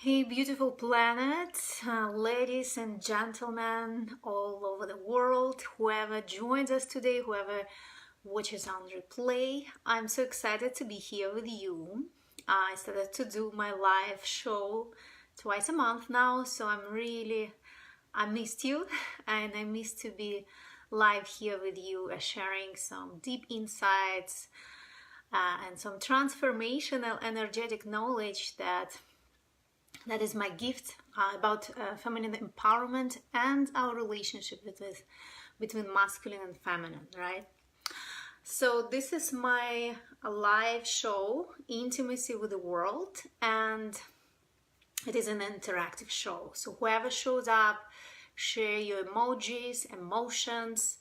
Hey, beautiful planet, ladies and gentlemen all over the world, whoever joins us today, whoever watches on replay. I'm so excited to be here with you. I started to do my live show twice a month now, so I missed you and I missed to be live here with you, sharing some deep insights and some transformational energetic knowledge that is my gift about feminine empowerment and our relationship between masculine and feminine, right? So this is my live show, Intimacy with the World, and it is an interactive show. So whoever shows up, share your emojis, emotions,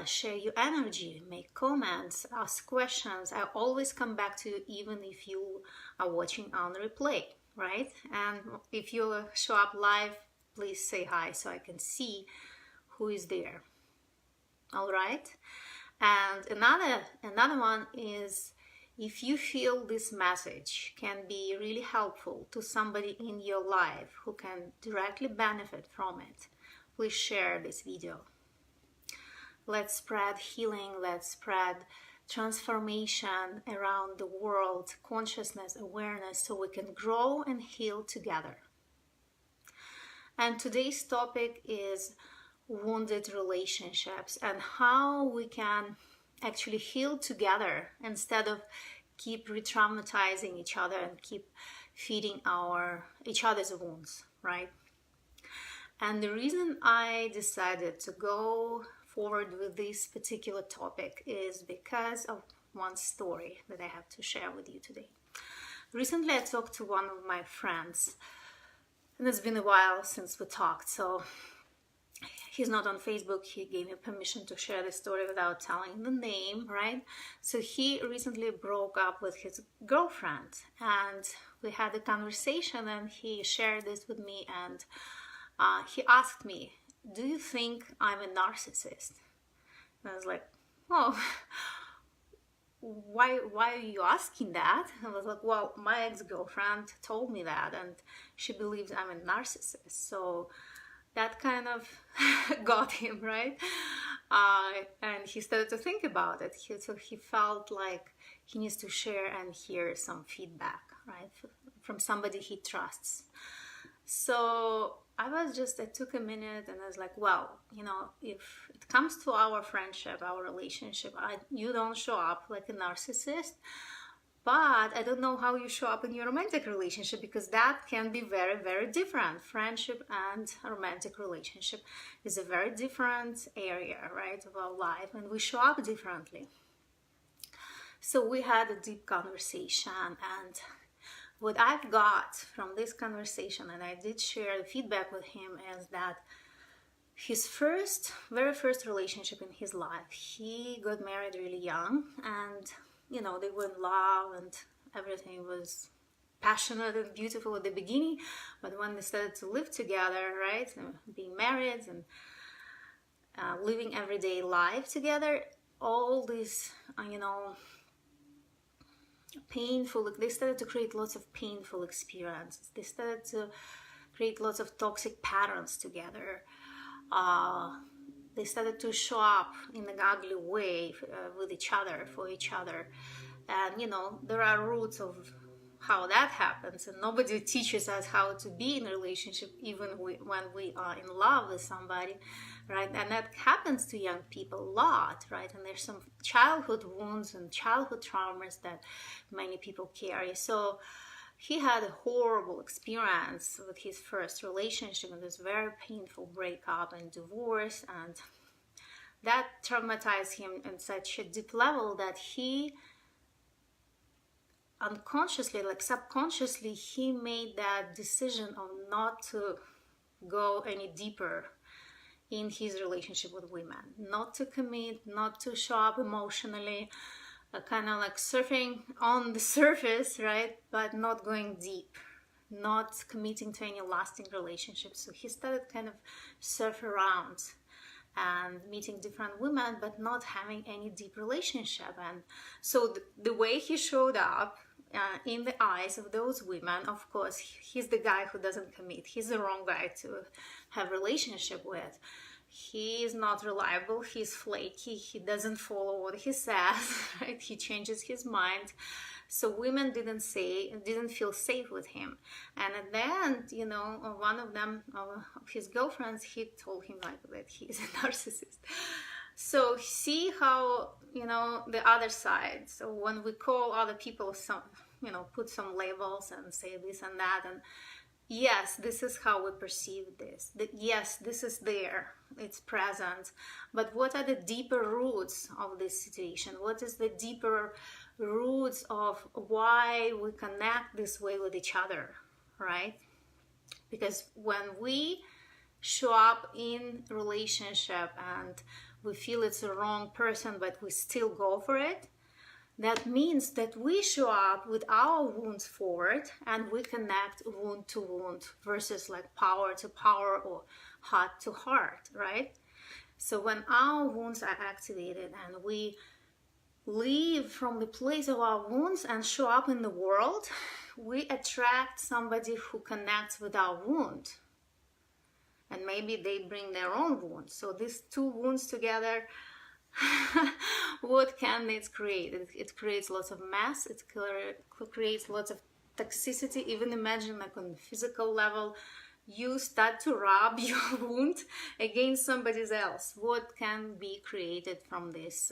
share your energy, make comments, ask questions. I always come back to you even if you are watching on replay, right? And if you show up live, please say hi so I can see who is there. All right. And another one is, if you feel this message can be really helpful to somebody in your life who can directly benefit from it, please share this video. Let's spread healing, let's spread transformation around the world, consciousness, awareness, so we can grow and heal together. And today's topic is wounded relationships and how we can actually heal together instead of keep re-traumatizing each other and keep feeding each other's wounds, right? And the reason I decided to go forward with this particular topic is because of one story that I have to share with you today. Recently I talked to one of my friends, and it's been a while since we talked, so he's not on Facebook. He gave me permission to share the story without telling the name, right? So he recently broke up with his girlfriend, and we had a conversation, and he shared this with me, and he asked me, do you think I'm a narcissist? And I was like, oh, why are you asking that? And I was like, well, my ex-girlfriend told me that, and she believes I'm a narcissist. So that kind of got him, right? And he started to think about it. So he felt like he needs to share and hear some feedback, right, from somebody he trusts. So I took a minute and I was like, well, if it comes to our friendship, our relationship, you don't show up like a narcissist, but I don't know how you show up in your romantic relationship, because that can be very, very different. Friendship and romantic relationship is a very different area, right, of our life, and we show up differently. So we had a deep conversation, and what I've got from this conversation, and I did share the feedback with him, is that his very first relationship in his life, he got married really young, and they were in love and everything was passionate and beautiful at the beginning, but when they started to live together, right, and being married and living everyday life together, all this painful, they started to create lots of painful experiences. They started to create lots of toxic patterns together. They started to show up in an ugly way with each other, for each other. And there are roots of how that happens, and nobody teaches us how to be in a relationship, even when we are in love with somebody, right? And that happens to young people a lot, right? And there's some childhood wounds and childhood traumas that many people carry. So he had a horrible experience with his first relationship, and this very painful breakup and divorce, and that traumatized him in such a deep level that he unconsciously, like subconsciously, he made that decision of not to go any deeper in his relationship with women, not to commit, not to show up emotionally, kind of like surfing on the surface, right, but not going deep, not committing to any lasting relationships. So he started kind of surf around and meeting different women, but not having any deep relationship. And so the way he showed up in the eyes of those women, of course, he's the guy who doesn't commit. He's the wrong guy to have relationship with. He is not reliable. He's flaky. He doesn't follow what he says, right? He changes his mind. So women didn't feel safe with him. And at the end, you know, one of them, of his girlfriends, he told him like that he's a narcissist. So see how, you know, the other side. So when we call other people some, you know, put some labels and say this and that, and yes, this is how we perceive this. That yes, this is there, it's present. But what are the deeper roots of this situation? What is the deeper roots of why we connect this way with each other, right? Because when we show up in relationship and we feel it's the wrong person, but we still go for it, that means that we show up with our wounds forward and we connect wound to wound versus like power to power or heart to heart, right? So when our wounds are activated and we leave from the place of our wounds and show up in the world, we attract somebody who connects with our wound. And maybe they bring their own wounds. So these two wounds together, what can it create? It creates lots of mess. It creates lots of toxicity. Even imagine like on the physical level, you start to rub your wound against somebody else. What can be created from this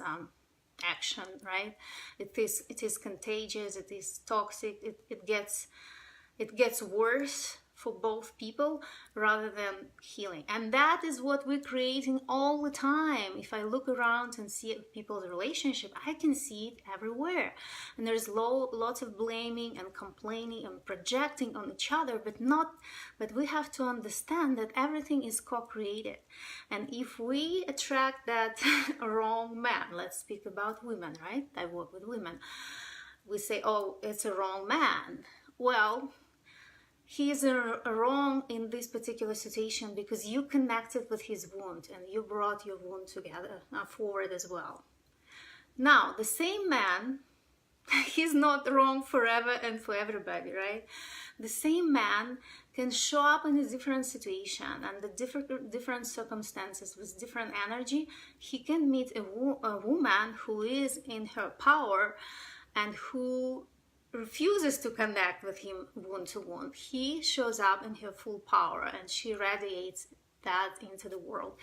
action, right? It is contagious. It is toxic. It gets worse for both people rather than healing. And that is what we're creating all the time. If I look around and see people's relationship, I can see it everywhere. And there's lots of blaming and complaining and projecting on each other, but we have to understand that everything is co-created. And if we attract that wrong man, let's speak about women, right? I work with women. We say, oh, it's a wrong man. Well, he is wrong in this particular situation because you connected with his wound and you brought your wound together forward as well. Now, the same man, he's not wrong forever and for everybody, right? The same man can show up in a different situation and the different circumstances with different energy. He can meet a woman who is in her power and who refuses to connect with him wound to wound. He shows up in her full power and she radiates that into the world.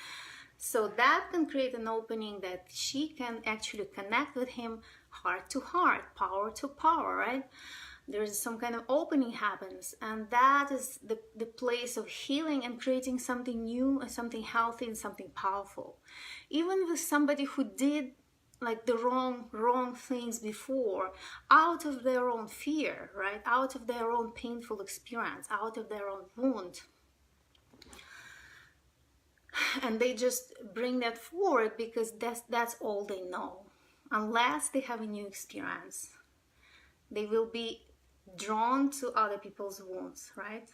So that can create an opening that she can actually connect with him heart to heart, power to power, right? There's some kind of opening happens, and that is the place of healing and creating something new and something healthy and something powerful. Even with somebody who did like the wrong things before, out of their own fear, right? Out of their own painful experience, out of their own wound. And they just bring that forward because that's all they know. Unless they have a new experience, they will be drawn to other people's wounds, right?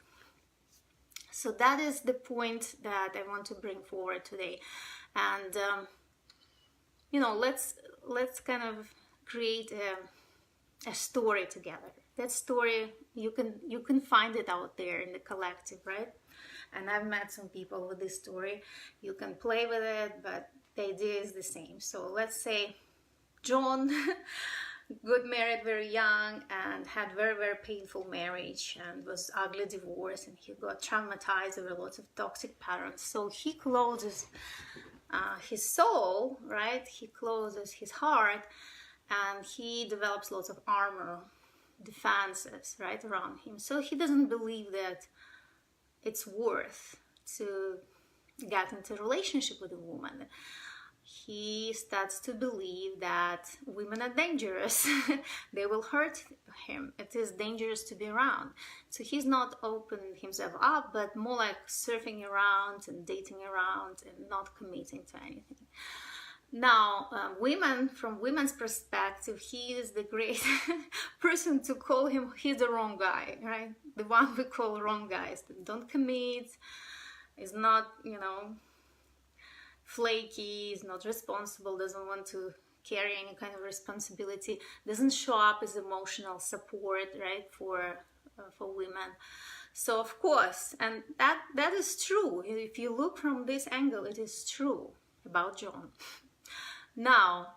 So that is the point that I want to bring forward today. And you know, let's kind of create a story together. That story, you can find it out there in the collective, right? And I've met some people with this story. You can play with it, but the idea is the same. So let's say John got married very young and had very, very painful marriage and was ugly divorce, and he got traumatized over lots of toxic patterns. So he closes his soul, right? He closes his heart and he develops lots of armor, defenses, right, around him. So he doesn't believe that it's worth to get into a relationship with a woman. He starts to believe that women are dangerous. They will hurt him. It is dangerous to be around. So he's not opening himself up, but more like surfing around and dating around and not committing to anything. Now, from women's perspective, he is the great person to call him. He's the wrong guy, right? The one we call wrong guys that don't commit, is not, flaky, is not responsible, doesn't want to carry any kind of responsibility, doesn't show up as emotional support, right, for women. So of course, and that is true. If you look from this angle, it is true about John. Now,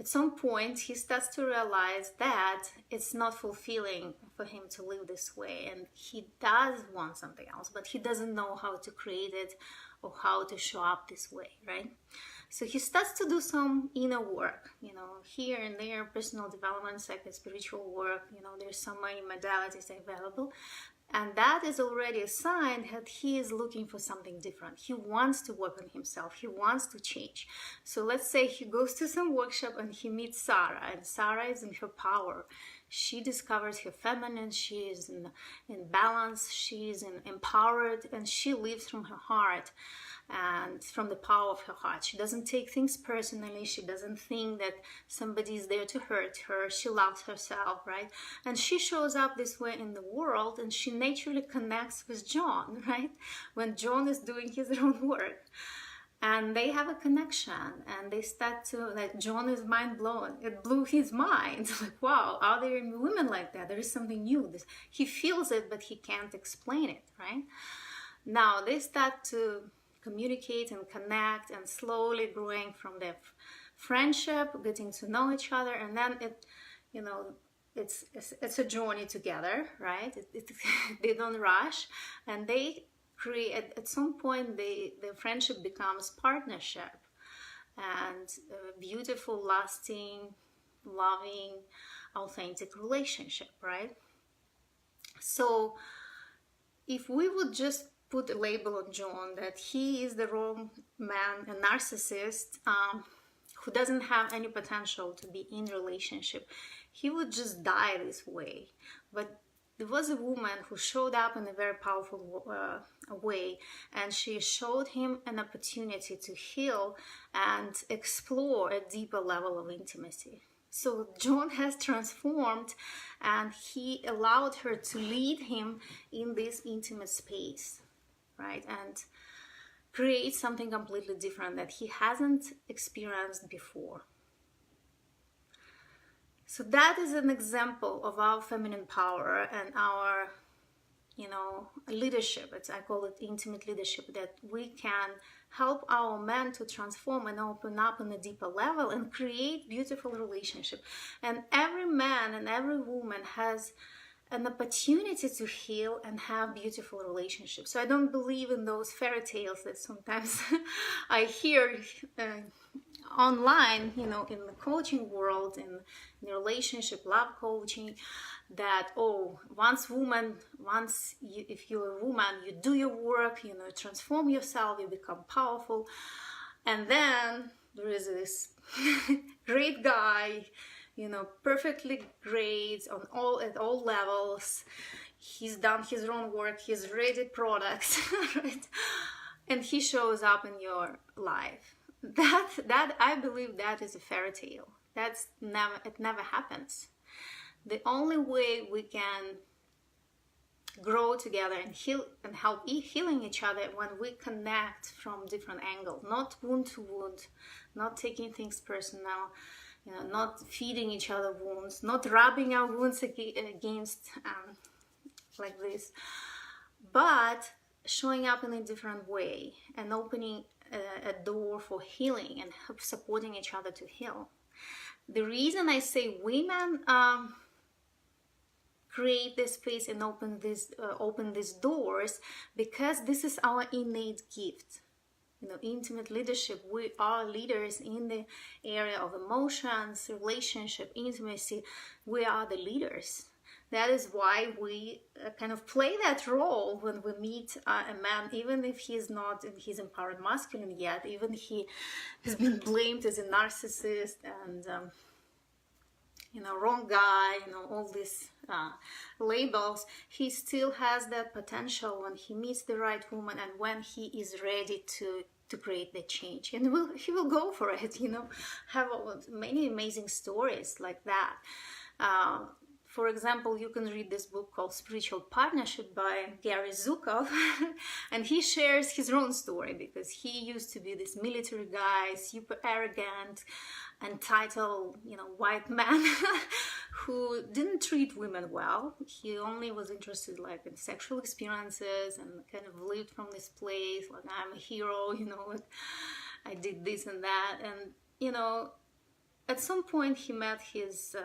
at some point, he starts to realize that it's not fulfilling for him to live this way, and he does want something else, but he doesn't know how to create it or how to show up this way, right? So he starts to do some inner work, here and there, personal development, spiritual work, there's so many modalities available. And that is already a sign that he is looking for something different. He wants to work on himself. He wants to change. So let's say he goes to some workshop and he meets Sarah, and Sarah is in her power. She discovers her feminine. She is in balance. She is empowered, and she lives from her heart and from the power of her heart. She doesn't take things personally. She doesn't think that somebody is there to hurt her. She loves herself, right? And she shows up this way in the world, and she naturally connects with John, right? When John is doing his own work. And they have a connection, and they start to, like, John is mind blown. It blew his mind. Like, wow, are there women like that? There is something new. He feels it, but he can't explain it, right? Now they start to communicate and connect, and slowly growing from their friendship, getting to know each other, and then it's a journey together, right? They don't rush, and they create, at some point, the friendship becomes partnership, and a beautiful, lasting, loving, authentic relationship, right? So if we would just put a label on John that he is the wrong man, a narcissist, who doesn't have any potential to be in relationship, he would just die this way. But there was a woman who showed up in a very powerful way, and she showed him an opportunity to heal and explore a deeper level of intimacy. So John has transformed, and he allowed her to lead him in this intimate space, right? And create something completely different that he hasn't experienced before. So that is an example of our feminine power and our, leadership. I call it intimate leadership, that we can help our men to transform and open up on a deeper level and create beautiful relationship. And every man and every woman has an opportunity to heal and have beautiful relationships. So I don't believe in those fairy tales that sometimes I hear online, in the coaching world, in the relationship, love coaching, that, if you're a woman, you do your work, transform yourself, you become powerful, and then there is this great guy, perfectly great at all levels. He's done his own work, he's ready products, right? And he shows up in your life. That I believe that is a fairy tale. It never happens. The only way we can grow together and heal and help healing each other when we connect from different angles, not wound to wound, not taking things personal, not feeding each other wounds, not rubbing our wounds against like this, but showing up in a different way and opening a door for healing and supporting each other to heal. The reason I say women create this space and open these doors, because this is our innate gift. Intimate leadership, we are leaders in the area of emotions, relationship, intimacy. We are the leaders. That is why we kind of play that role when we meet a man, even if he's not in his empowered masculine yet, even he has been blamed as a narcissist and wrong guy, all these labels. He still has that potential when he meets the right woman and when he is ready to create the change, and he will go for it. Have many amazing stories like that. For example, you can read this book called Spiritual Partnership by Gary Zukav, and he shares his own story, because he used to be this military guy, super arrogant, entitled, white man who didn't treat women well. He only was interested like in sexual experiences and kind of lived from this place like I'm a hero, like I did this and that. And at some point he met his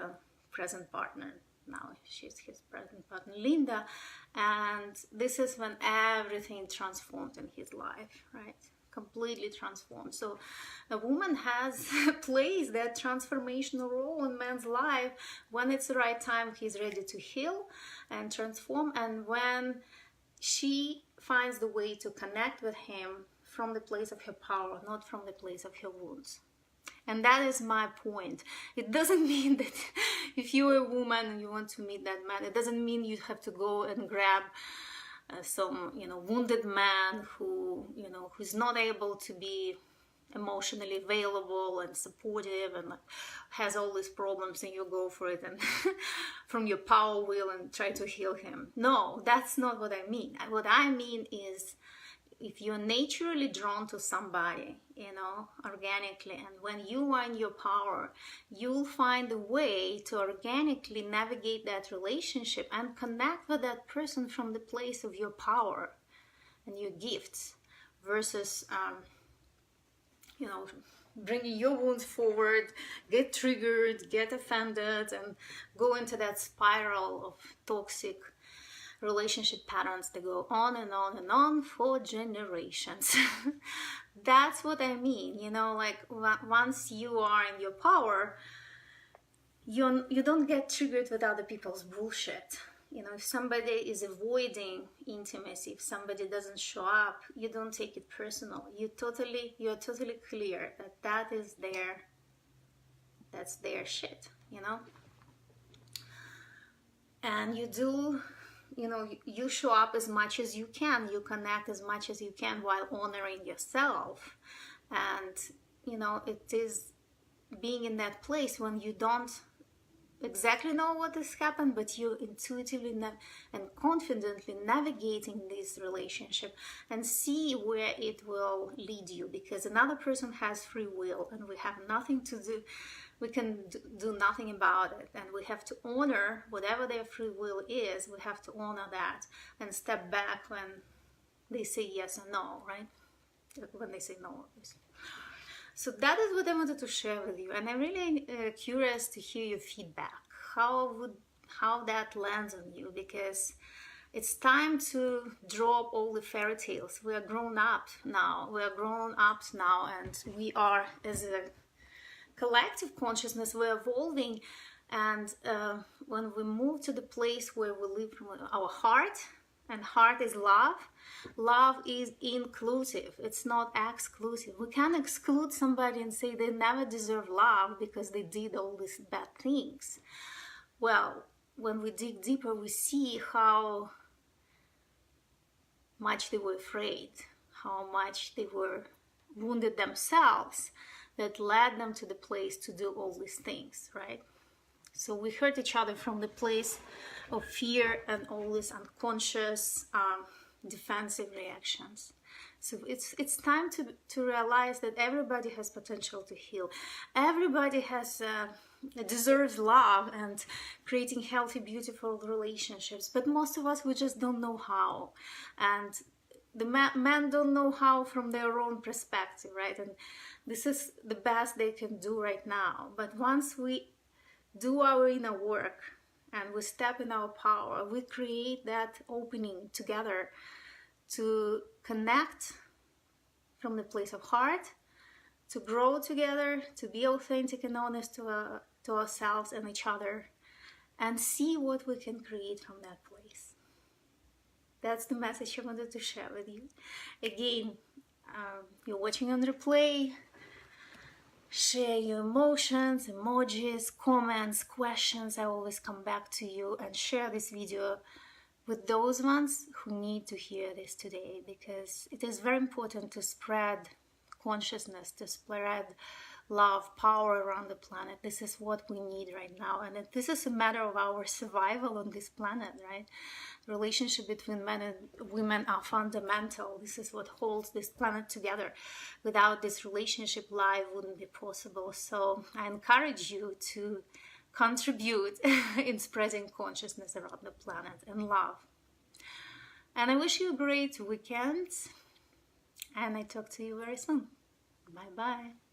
present partner. Now she's his present partner, Linda, and this is when everything transformed in his life, right? Completely transformed. So a woman plays that transformational role in man's life. When it's the right time, he's ready to heal and transform, and when she finds the way to connect with him from the place of her power, not from the place of her wounds. And that is my point. It doesn't mean that if you're a woman and you want to meet that man, it doesn't mean you have to go and grab some, wounded man who's not able to be emotionally available and supportive and has all these problems, and you go for it and from your power wheel and try to heal him. No, that's not what I mean. What I mean is, if you're naturally drawn to somebody, organically, and when you are in your power, you'll find a way to organically navigate that relationship and connect with that person from the place of your power and your gifts versus, bringing your wounds forward, get triggered, get offended, and go into that spiral of toxic relationship patterns that go on and on and on for generations. That's what I mean, like once you are in your power, you don't get triggered with other people's bullshit. If somebody is avoiding intimacy, if somebody doesn't show up, you don't take it personal. You're totally clear that is that's their shit, and you do, you show up as much as you can, you connect as much as you can while honoring yourself. And it is being in that place when you don't exactly know what has happened, but you intuitively and confidently navigating this relationship and see where it will lead you, because another person has free will and we have nothing to do. We can do nothing about it, and we have to honor whatever their free will is. We have to honor that and step back when they say yes or no, right? When they say no, obviously. So that is what I wanted to share with you, and I'm really curious to hear your feedback. How that lands on you, because it's time to drop all the fairy tales. We are grown up now. And we are, as a collective consciousness, we're evolving. And when we move to the place where we live from our heart, and heart is love is inclusive, it's not exclusive. We can't exclude somebody and say they never deserve love because they did all these bad things. Well, when we dig deeper, we see how much they were afraid, how much they were wounded themselves, that led them to the place to do all these things, right? So we hurt each other from the place of fear and all these unconscious defensive reactions. So it's time to realize that everybody has potential to heal. Everybody deserves love and creating healthy, beautiful relationships. But most of us, we just don't know how. And the men don't know how from their own perspective, right? And this is the best they can do right now. But once we do our inner work and we step in our power, we create that opening together to connect from the place of heart, to grow together, to be authentic and honest to ourselves and each other, and see what we can create from that place. That's the message I wanted to share with you. Again, you're watching on replay. Share your emotions, emojis, comments, questions. I always come back to you and share this video with those ones who need to hear this today, because it is very important to spread consciousness, to spread love, power around the planet. This is what we need right now. And this is a matter of our survival on this planet, right? The relationship between men and women are fundamental. This is what holds this planet together. Without this relationship, life wouldn't be possible. So I encourage you to contribute in spreading consciousness around the planet and love. And I wish you a great weekend. And I talk to you very soon. Bye-bye.